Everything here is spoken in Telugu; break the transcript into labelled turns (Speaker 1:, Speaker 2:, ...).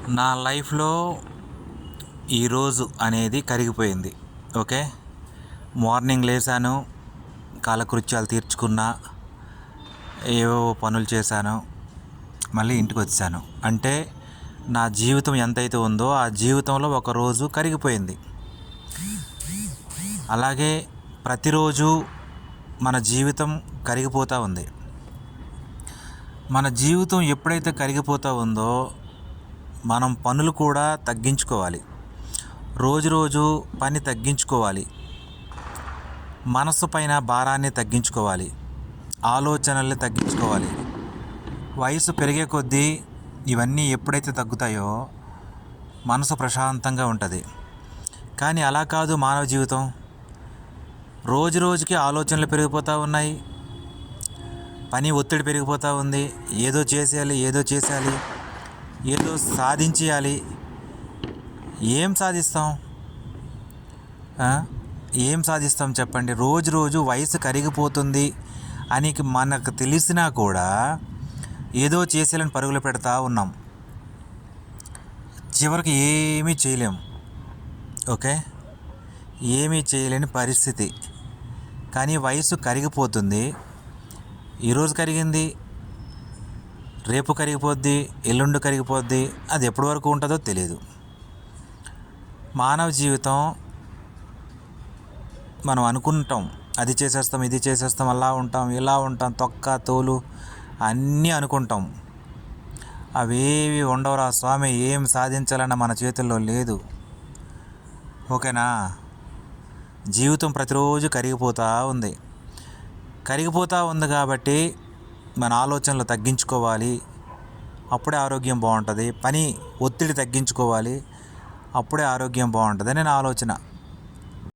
Speaker 1: నా లైఫ్లో ఈరోజు అనేది కరిగిపోయింది. ఓకే, మార్నింగ్ లేచాను, కాలకృత్యాలు తీర్చుకున్నా, ఏవో పనులు చేశాను, మళ్ళీ ఇంటికి వచ్చాను. అంటే నా జీవితం ఎంతైతే ఉందో ఆ జీవితంలో ఒకరోజు కరిగిపోయింది. అలాగే ప్రతిరోజు మన జీవితం కరిగిపోతూ ఉంది. మన జీవితం ఎప్పుడైతే కరిగిపోతూ ఉందో మనం పనులు కూడా తగ్గించుకోవాలి. రోజు రోజు పని తగ్గించుకోవాలి. మనసు పైన భారాన్ని తగ్గించుకోవాలి. ఆలోచనల్ని తగ్గించుకోవాలి. వయసు పెరిగే కొద్దీ ఇవన్నీ ఎప్పుడైతే తగ్గుతాయో మనసు ప్రశాంతంగా ఉంటుంది. కానీ అలా కాదు మానవ జీవితం. రోజు రోజుకి ఆలోచనలు పెరిగిపోతూ ఉన్నాయి. పని ఒత్తిడి పెరిగిపోతూ ఉంది. ఏదో చేసేయాలి, ఏదో సాధించేయాలి. ఏం సాధిస్తాం? ఏం సాధిస్తాం చెప్పండి? రోజు రోజు వయసు కరిగిపోతుంది అని మనకు తెలిసినా కూడా ఏదో చేసేయాలని పరుగులు పెడతా ఉన్నాం. చివరికి ఏమీ చేయలేం. ఓకే, ఏమీ చేయలేని పరిస్థితి. కానీ వయసు కరిగిపోతుంది. ఈరోజు కరిగింది, రేపు కరిగిపోద్ది, ఎల్లుండి కరిగిపోద్ది. అది ఎప్పటి వరకు ఉంటుందో తెలియదు. మానవ జీవితం మనం అనుకుంటాం, అది చేసేస్తాం, ఇది చేసేస్తాం, అలా ఉంటాం, ఇలా ఉంటాం, తొక్క తోలు అన్నీ అనుకుంటాం. అవేవి ఉండవురా స్వామి. ఏం సాధించాలన్న మన చేతుల్లో లేదు. ఓకేనా? జీవితం ప్రతిరోజు కరిగిపోతూ ఉంది కాబట్టి మన ఆలోచనలు తగ్గించుకోవాలి. అప్పుడే ఆరోగ్యం బాగుంటుంది. పని ఒత్తిడి తగ్గించుకోవాలి. అప్పుడే ఆరోగ్యం బాగుంటుంది అని నా ఆలోచన.